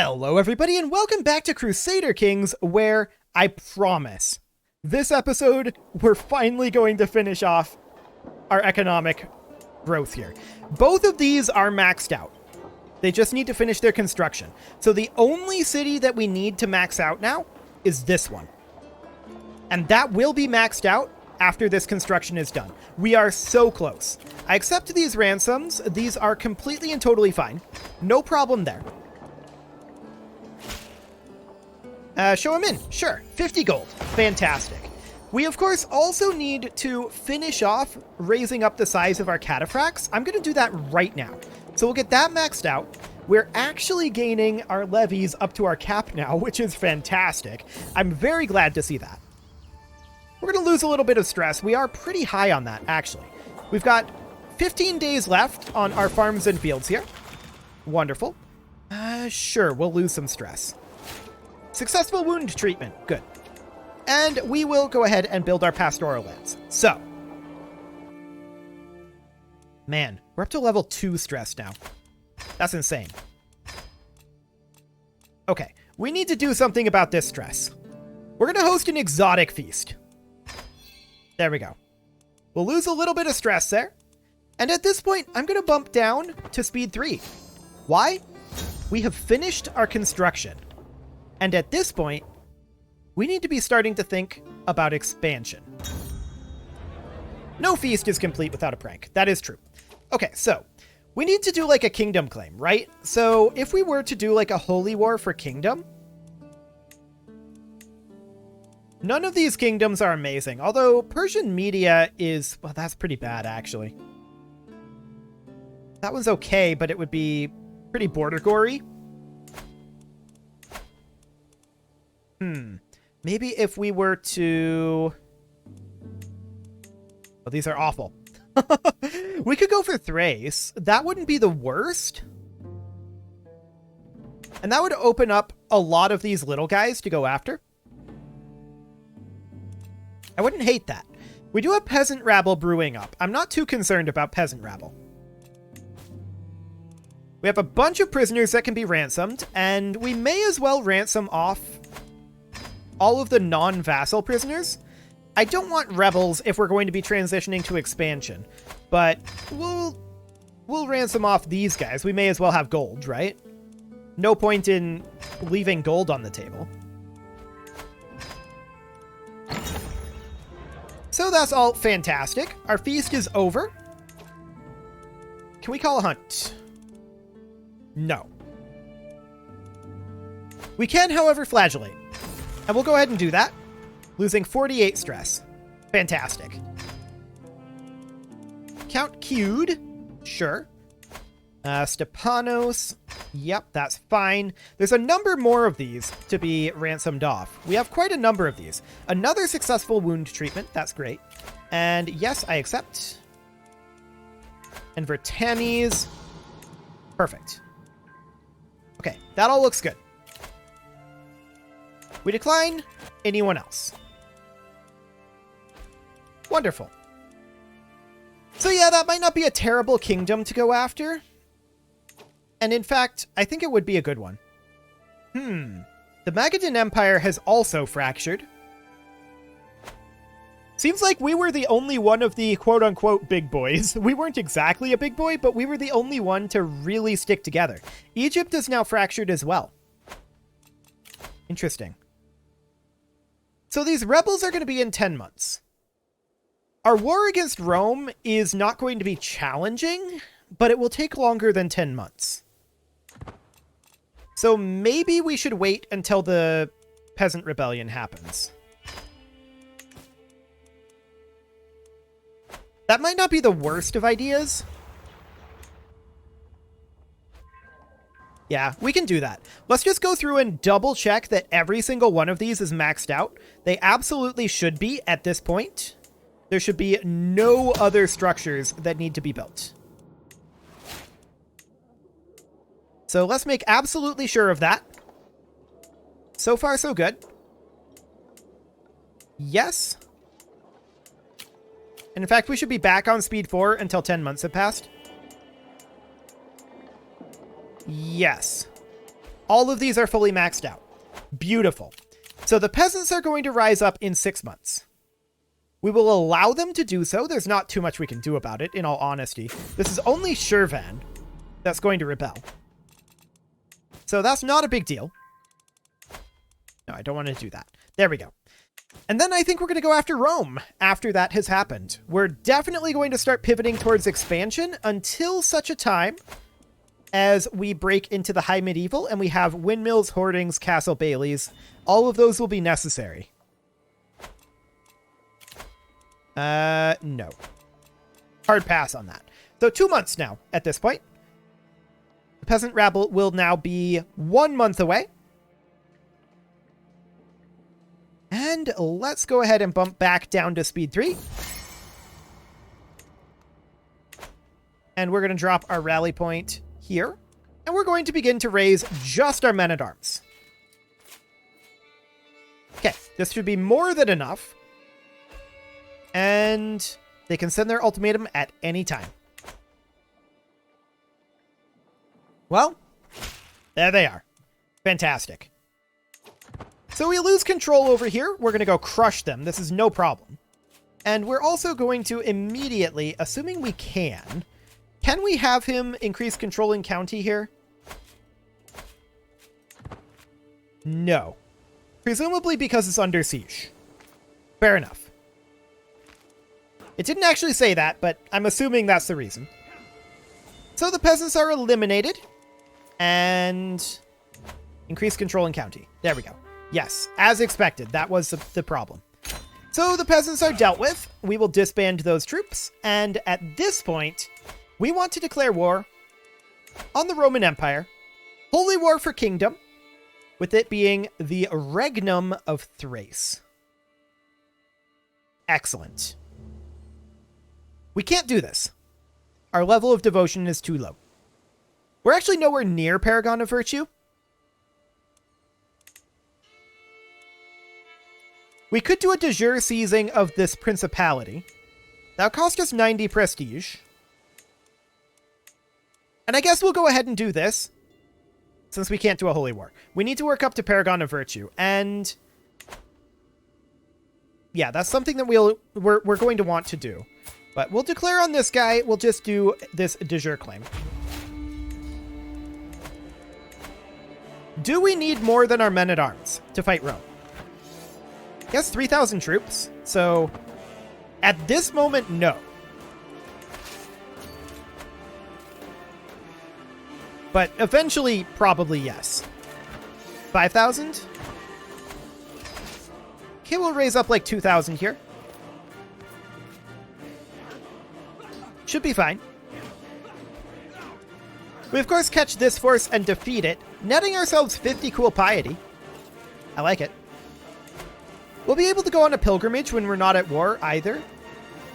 Hello everybody and welcome back to Crusader Kings, where I promise this episode we're finally going to finish off our economic growth here. Both of these are maxed out. They just need to finish their construction. So the only city that we need to max out now is this one. And that will be maxed out after this construction is done. We are so close. I accept these ransoms. These are completely and totally fine. No problem there. Show him in. Sure. 50 gold. Fantastic. We, of course, also need to finish off raising up the size of our cataphracts. I'm going to do that right now. So we'll get that maxed out. We're actually gaining our levies up to our cap now, which is fantastic. I'm very glad to see that. We're going to lose a little bit of stress. We are pretty high on that, actually. We've got 15 days left on our farms and fields here. Wonderful. Sure, we'll lose some stress. Successful wound treatment. Good. And we will go ahead and build our pastoral lands. So. Man, we're up to level 2 stress now. That's insane. Okay, we need to do something about this stress. We're going to host an exotic feast. There we go. We'll lose a little bit of stress there. And at this point, I'm going to bump down to speed 3. Why? We have finished our construction. And at this point, we need to be starting to think about expansion. No feast is complete without a prank. That is true. Okay, so we need to do like a kingdom claim, right? So if we were to do like a holy war for kingdom, none of these kingdoms are amazing. Although Persian Media is, well, that's pretty bad actually. That one's okay, but it would be pretty border gory. Maybe if we were to... Oh, these are awful. We could go for Thrace. That wouldn't be the worst. And that would open up a lot of these little guys to go after. I wouldn't hate that. We do have Peasant Rabble brewing up. I'm not too concerned about Peasant Rabble. We have a bunch of prisoners that can be ransomed, and we may as well ransom off all of the non-vassal prisoners. I don't want rebels if we're going to be transitioning to expansion, but we'll ransom off these guys. We may as well have gold, right? No point in leaving gold on the table. So that's all fantastic. Our feast is over. Can we call a hunt? No. We can, however, flagellate. And we'll go ahead and do that. Losing 48 stress. Fantastic. Count Cued. Sure. Stepanos. Yep, that's fine. There's a number more of these to be ransomed off. We have quite a number of these. Another successful wound treatment. That's great. And yes, I accept. And Vertanes. Perfect. Okay, that all looks good. We decline. Anyone else? Wonderful. So yeah, that might not be a terrible kingdom to go after. And in fact, I think it would be a good one. The Magadan Empire has also fractured. Seems like we were the only one of the quote-unquote big boys. We weren't exactly a big boy, but we were the only one to really stick together. Egypt is now fractured as well. Interesting. So these rebels are going to be in 10 months. Our war against Rome is not going to be challenging, but it will take longer than 10 months. So maybe we should wait until the Peasant Rebellion happens. That might not be the worst of ideas. Yeah, we can do that. Let's just go through and double check that every single one of these is maxed out. They absolutely should be at this point. There should be no other structures that need to be built. So let's make absolutely sure of that. So far, so good. Yes. And in fact, we should be back on speed 4 until 10 months have passed. Yes. All of these are fully maxed out. Beautiful. So the peasants are going to rise up in 6 months. We will allow them to do so. There's not too much we can do about it, in all honesty. This is only Shirvan that's going to rebel. So that's not a big deal. No, I don't want to do that. There we go. And then I think we're going to go after Rome after that has happened. We're definitely going to start pivoting towards expansion until such a time as we break into the High Medieval and we have windmills, hoardings, castle baileys. All of those will be necessary. No. Hard pass on that. So 2 months now at this point. The peasant rabble will now be 1 month away. And let's go ahead and bump back down to speed 3. And we're going to drop our rally point here. And we're going to begin to raise just our men-at-arms. Okay, this should be more than enough. And they can send their ultimatum at any time. Well, there they are. Fantastic. So we lose control over here. We're going to go crush them. This is no problem. And we're also going to immediately, assuming we can we have him increase control in county here? No. Presumably because it's under siege. Fair enough. It didn't actually say that, but I'm assuming that's the reason. So the peasants are eliminated. And increase control in county. There we go. Yes, as expected. That was the problem. So the peasants are dealt with. We will disband those troops. And at this point, we want to declare war on the Roman Empire. Holy war for kingdom. With it being the Regnum of Thrace. Excellent. We can't do this. Our level of devotion is too low. We're actually nowhere near Paragon of Virtue. We could do a de jure seizing of this principality. That'll cost us 90 prestige. And I guess we'll go ahead and do this, since we can't do a holy war. We need to work up to Paragon of Virtue, and yeah, that's something that we're going to want to do. But we'll declare on this guy. We'll just do this de jure claim. Do we need more than our men-at-arms to fight Rome? Yes, 3,000 troops. So at this moment, no. But eventually, probably yes. 5,000? Okay, we'll raise up like 2,000 here. Should be fine. We, of course, catch this force and defeat it, netting ourselves 50 cool piety. I like it. We'll be able to go on a pilgrimage when we're not at war either.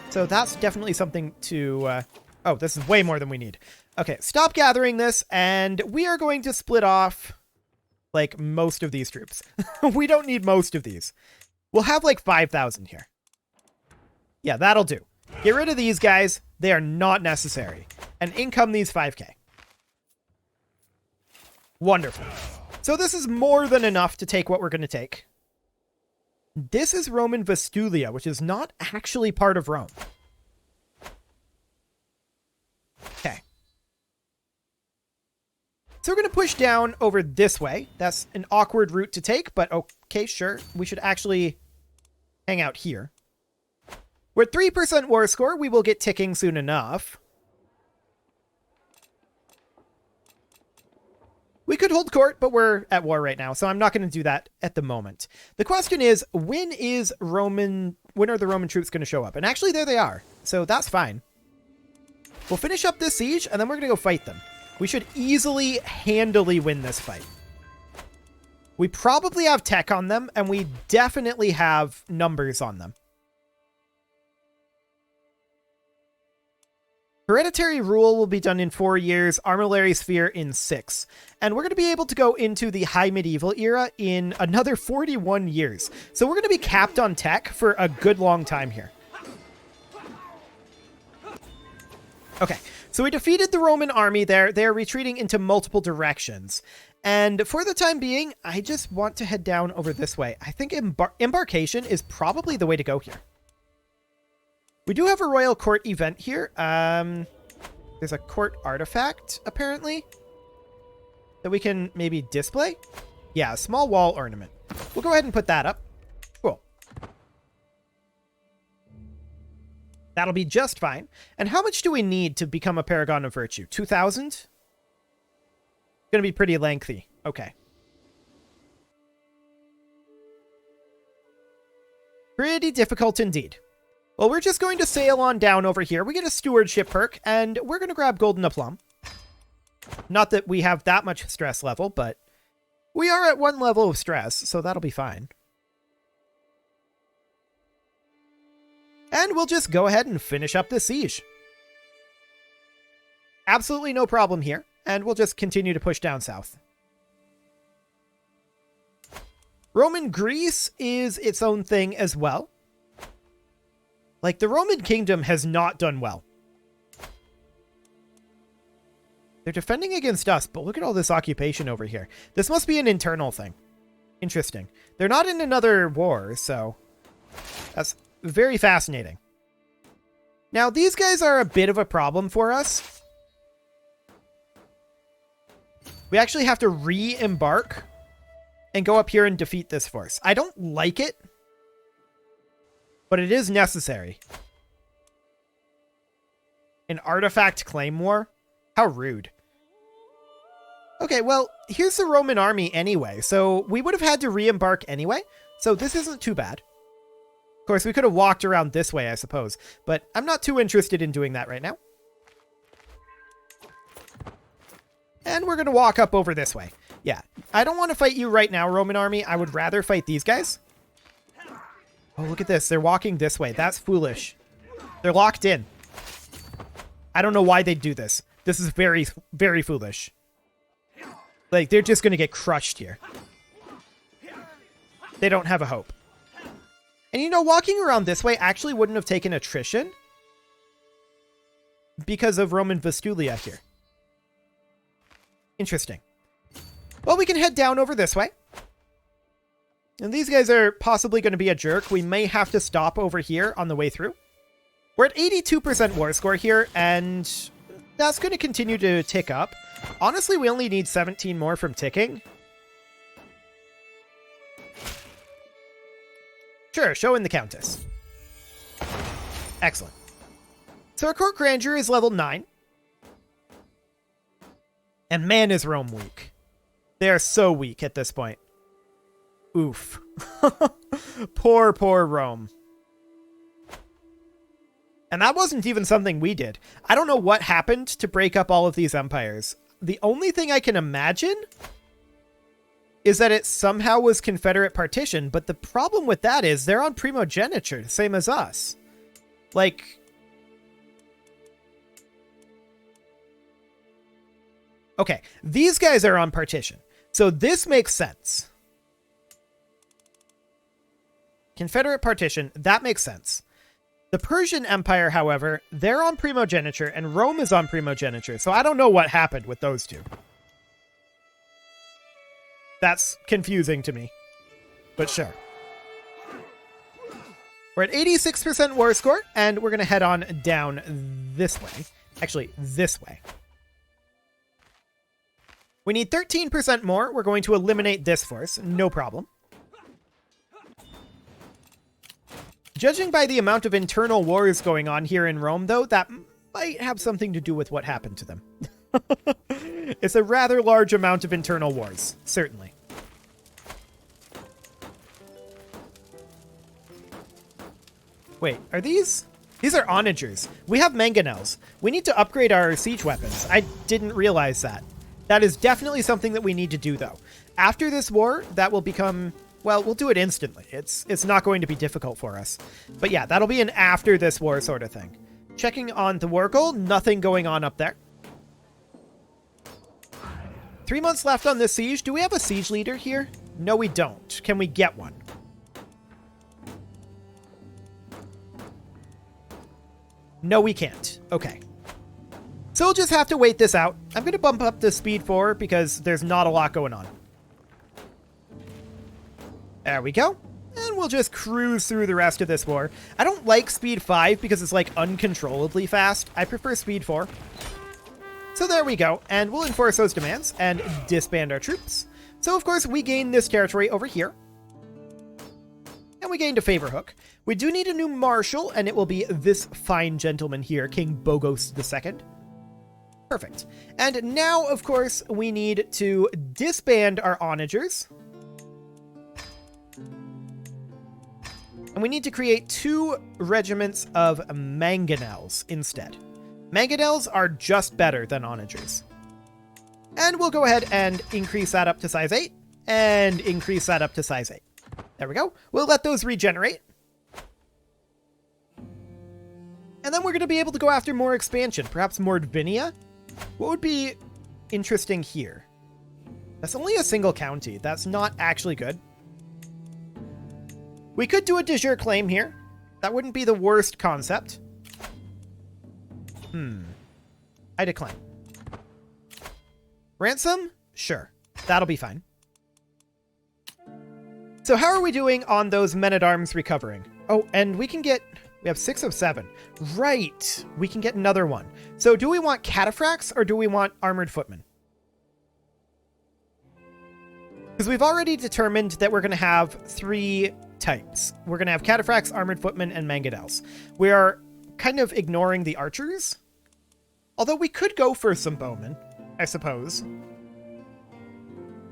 So that's definitely something to... oh, this is way more than we need. Okay, stop gathering this, and we are going to split off, like, most of these troops. We don't need most of these. We'll have, like, 5,000 here. Yeah, that'll do. Get rid of these guys. They are not necessary. And in come these 5k. Wonderful. So this is more than enough to take what we're going to take. This is Roman Vestulia, which is not actually part of Rome. Okay. So we're going to push down over this way. That's an awkward route to take, but okay, sure. We should actually hang out here. We're at 3% war score. We will get ticking soon enough. We could hold court, but we're at war right now, so I'm not going to do that at the moment. The question is, when are the Roman troops going to show up? And actually, there they are. So that's fine. We'll finish up this siege, and then we're going to go fight them. We should easily, handily win this fight. We probably have tech on them, and we definitely have numbers on them. Hereditary rule will be done in 4 years, armillary sphere in 6. And we're going to be able to go into the High Medieval era in another 41 years. So we're going to be capped on tech for a good long time here. Okay, so we defeated the Roman army there. They're retreating into multiple directions. And for the time being, I just want to head down over this way. I think embarkation is probably the way to go here. We do have a royal court event here. There's a court artifact, apparently, that we can maybe display. Yeah, a small wall ornament. We'll go ahead and put that up. Cool. That'll be just fine. And how much do we need to become a Paragon of Virtue? 2,000? It's going to be pretty lengthy. Okay. Pretty difficult indeed. Well, we're just going to sail on down over here. We get a stewardship perk, and we're going to grab Golden Aplomb. Not that we have that much stress level, but we are at 1 level of stress, so that'll be fine. And we'll just go ahead and finish up the siege. Absolutely no problem here, and we'll just continue to push down south. Roman Greece is its own thing as well. Like, the Roman kingdom has not done well. They're defending against us, but look at all this occupation over here. This must be an internal thing. Interesting. They're not in another war, so that's very fascinating. Now, these guys are a bit of a problem for us. We actually have to re-embark and go up here and defeat this force. I don't like it, but it is necessary. An artifact claim war? How rude. Okay, well, here's the Roman army anyway, so we would have had to re-embark anyway, so this isn't too bad. Of course, we could have walked around this way, I suppose, but I'm not too interested in doing that right now. And we're going to walk up over this way. Yeah, I don't want to fight you right now, Roman army. I would rather fight these guys. Oh, look at this. They're walking this way. That's foolish. They're locked in. I don't know why they'd do this. This is very, very foolish. Like, they're just going to get crushed here. They don't have a hope. And you know, walking around this way actually wouldn't have taken attrition because of Roman Vestulia here. Interesting. Well, we can head down over this way. And these guys are possibly going to be a jerk. We may have to stop over here on the way through. We're at 82% war score here, and that's going to continue to tick up. Honestly, we only need 17 more from ticking. Sure, show in the Countess. Excellent. So our court grandeur is level 9. And man, is Rome weak. They are so weak at this point. Oof. Poor, poor Rome. And that wasn't even something we did. I don't know what happened to break up all of these empires. The only thing I can imagine is that it somehow was Confederate partition, but the problem with that is they're on primogeniture, same as us. Like, okay, these guys are on partition, so this makes sense. Confederate partition, that makes sense. The Persian Empire, however, they're on primogeniture, and Rome is on primogeniture, so I don't know what happened with those two. That's confusing to me, but sure. We're at 86% war score, and we're going to head on down this way. Actually, this way. We need 13% more. We're going to eliminate this force. No problem. Judging by the amount of internal wars going on here in Rome, though, that might have something to do with what happened to them. It's a rather large amount of internal wars, certainly. Wait, are these? These are onagers. We have mangonels. We need to upgrade our siege weapons. I didn't realize that. That is definitely something that we need to do, though. After this war, that will become... Well, we'll do it instantly. It's not going to be difficult for us. But yeah, that'll be an after this war sort of thing. Checking on the war goal, nothing going on up there. 3 months left on this siege. Do we have a siege leader here? No, we don't. Can we get one? No, we can't. Okay. So we'll just have to wait this out. I'm going to bump up to speed 4 because there's not a lot going on. There we go. And we'll just cruise through the rest of this war. I don't like speed 5 because it's like uncontrollably fast. I prefer speed 4. So there we go. And we'll enforce those demands and disband our troops. So of course we gain this territory over here. And we gained a favor hook. We do need a new marshal, and it will be this fine gentleman here, King Bogos II. Perfect. And now, of course, we need to disband our onagers. And we need to create 2 regiments of mangonels instead. Mangonels are just better than onagers. And we'll go ahead and increase that up to size 8, and increase that up to size 8. There we go. We'll let those regenerate. And then we're going to be able to go after more expansion, perhaps Mordvinia. What would be interesting here? That's only a single county. That's not actually good. We could do a de jure claim here. That wouldn't be the worst concept. I decline. Ransom? Sure. That'll be fine. So how are we doing on those men-at-arms recovering? Oh, and we have 6 of 7. Right. We can get another one. So do we want cataphracts or do we want armored footmen? Because we've already determined that we're going to have 3 types. We're going to have cataphracts, armored footmen, and mangonels. We are kind of ignoring the archers. Although we could go for some bowmen, I suppose,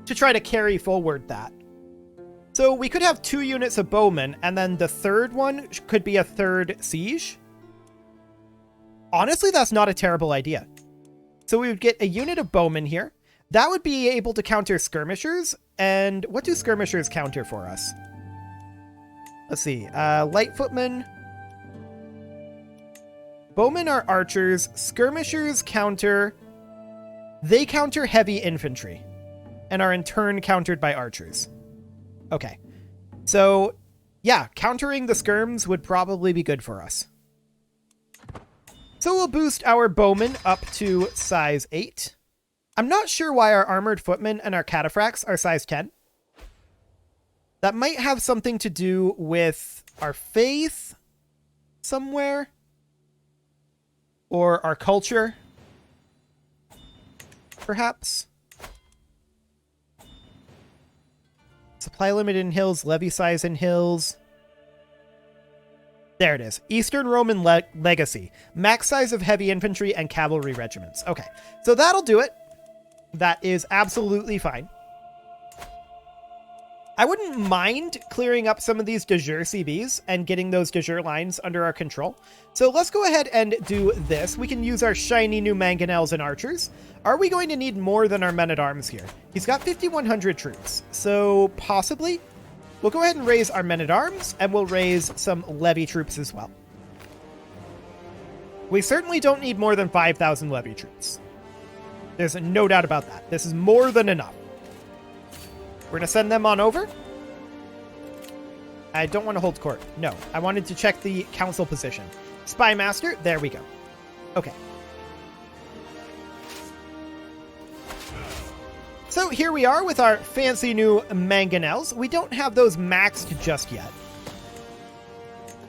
to try to carry forward that. So we could have 2 units of bowmen, and then the third one could be a 3rd siege. Honestly, that's not a terrible idea. So we would get a unit of bowmen here. That would be able to counter skirmishers. And what do skirmishers counter for us? Let's see. Light footmen. Bowmen are archers. Skirmishers counter... They counter heavy infantry. And are in turn countered by archers. Okay. So, yeah, countering the skirms would probably be good for us. So we'll boost our bowmen up to size 8. I'm not sure why our armored footmen and our cataphracts are size 10. That might have something to do with our faith somewhere. Or our culture. Perhaps. Supply limit in hills, levy size in hills. There it is. Eastern Roman legacy. Max size of heavy infantry and cavalry regiments. Okay, so that'll do it. That is absolutely fine. I wouldn't mind clearing up some of these de jure CBs and getting those de jure lines under our control. So let's go ahead and do this. We can use our shiny new mangonels and archers. Are we going to need more than our men-at-arms here? He's got 5,100 troops, so possibly. We'll go ahead and raise our men-at-arms, and we'll raise some levy troops as well. We certainly don't need more than 5,000 levy troops. There's no doubt about that. This is more than enough. We're going to send them on over. I don't want to hold court. No, I wanted to check the council position. Spy Master, there we go. Okay. So here we are with our fancy new mangonels. We don't have those maxed just yet.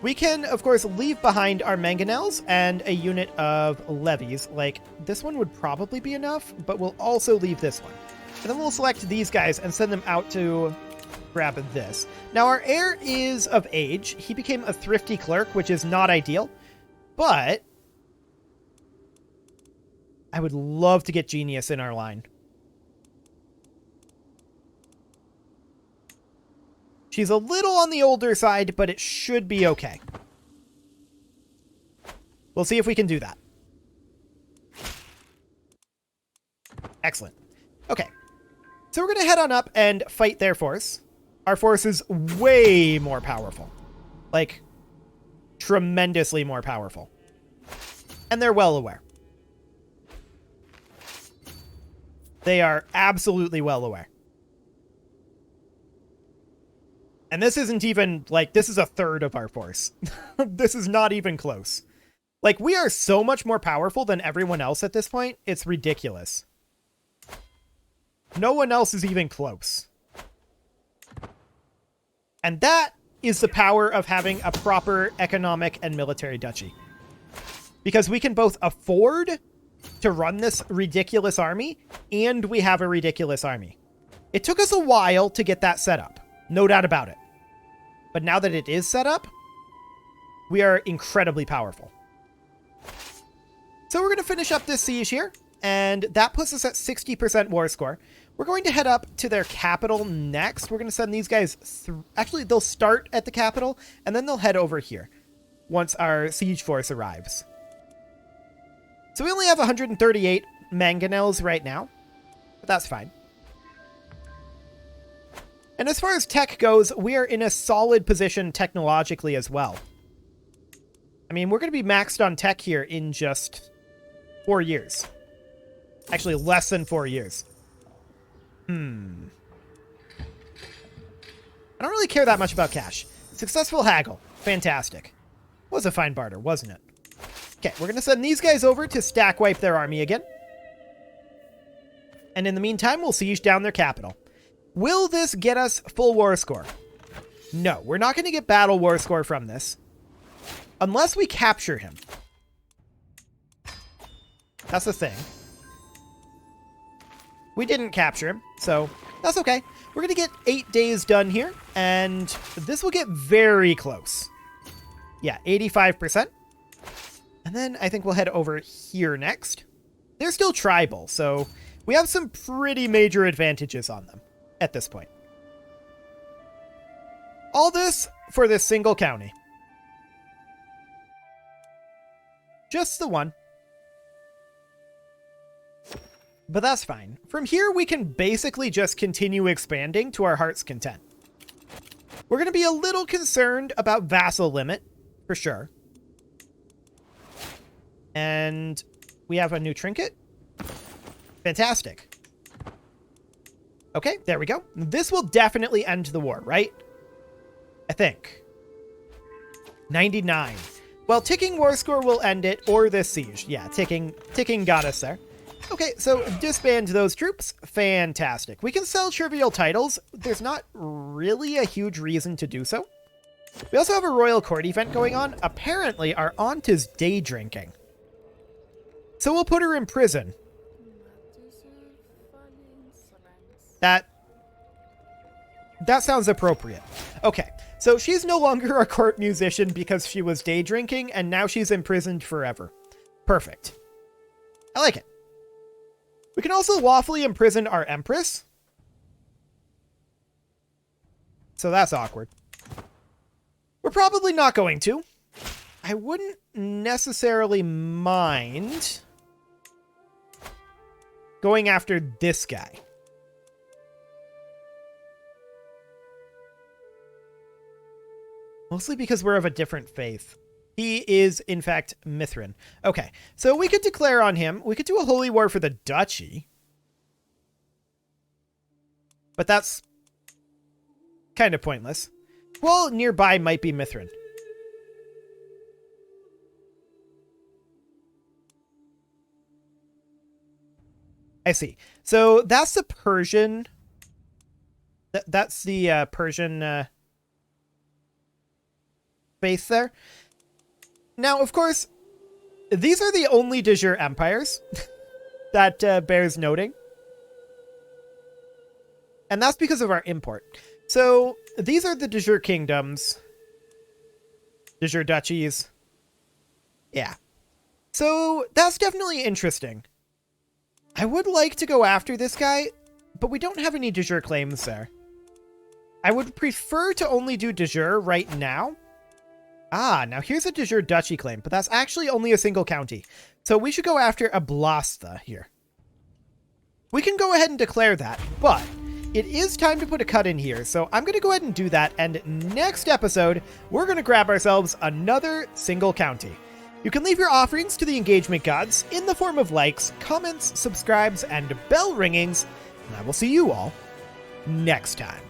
We can, of course, leave behind our mangonels and a unit of levies. Like, this one would probably be enough, but we'll also leave this one. And then we'll select these guys and send them out to grab this. Now, our heir is of age. He became a thrifty clerk, which is not ideal. But I would love to get Genius in our line. She's a little on the older side, but it should be okay. We'll see if we can do that. Excellent. Okay. So we're going to head on up and fight their force. Our force is way more powerful. Like, tremendously more powerful. And they're well aware. They are absolutely well aware. And this isn't even, like, this is a third of our force. This is not even close. Like, we are so much more powerful than everyone else at this point. It's ridiculous. No one else is even close. And that is the power of having a proper economic and military duchy. Because we can both afford to run this ridiculous army, and we have a ridiculous army. It took us a while to get that set up. No doubt about it. But now that it is set up, we are incredibly powerful. So we're going to finish up this siege here, and that puts us at 60% war score. We're going to head up to their capital next. We're going to send these guys actually, they'll start at the capital, and then they'll head over here once our siege force arrives. So we only have 138 mangonels right now, but that's fine. And as far as tech goes, we are in a solid position technologically as well. I mean, we're going to be maxed on tech here in just 4 years. Actually, less than 4 years. I don't really care that much about cash. Successful haggle. Fantastic. Was a fine barter, wasn't it? Okay, we're going to send these guys over to stack wipe their army again. And in the meantime, we'll siege down their capital. Will this get us full war score? No, we're not going to get battle war score from this. Unless we capture him. That's the thing. We didn't capture him, so that's okay. We're going to get 8 days done here, and this will get very close. Yeah, 85%. And then I think we'll head over here next. They're still tribal, so we have some pretty major advantages on them at this point. All this for this single county. Just the one. But that's fine. From here, we can basically just continue expanding to our heart's content. We're going to be a little concerned about vassal limit, for sure. And we have a new trinket. Fantastic. Okay, there we go. This will definitely end the war, right? I think. 99. Well, ticking war score will end it, or this siege. Yeah, ticking got us there. Okay, so disband those troops. Fantastic. We can sell trivial titles. There's not really a huge reason to do so. We also have a royal court event going on. Apparently, our aunt is day drinking. So we'll put her in prison. That sounds appropriate. Okay, so she's no longer a court musician because she was day drinking, and now she's imprisoned forever. Perfect. I like it. We can also lawfully imprison our empress. So that's awkward. We're probably not going to. I wouldn't necessarily mind going after this guy. Mostly because we're of a different faith. He is, in fact, Mithrin. Okay, so we could declare on him. We could do a holy war for the duchy. But that's kind of pointless. Well, nearby might be Mithrin. I see. So that's the Persian. That's the Persian faith there. Now, of course, these are the only de jure empires that bears noting. And that's because of our import. So these are the de jure kingdoms. De jure duchies. Yeah. So that's definitely interesting. I would like to go after this guy, but we don't have any de jure claims there. I would prefer to only do de jure right now. Ah, now here's a de jure duchy claim, but that's actually only a single county. So we should go after Ablasta here. We can go ahead and declare that, but it is time to put a cut in here. So I'm going to go ahead and do that. And next episode, we're going to grab ourselves another single county. You can leave your offerings to the engagement gods in the form of likes, comments, subscribes, and bell ringings. And I will see you all next time.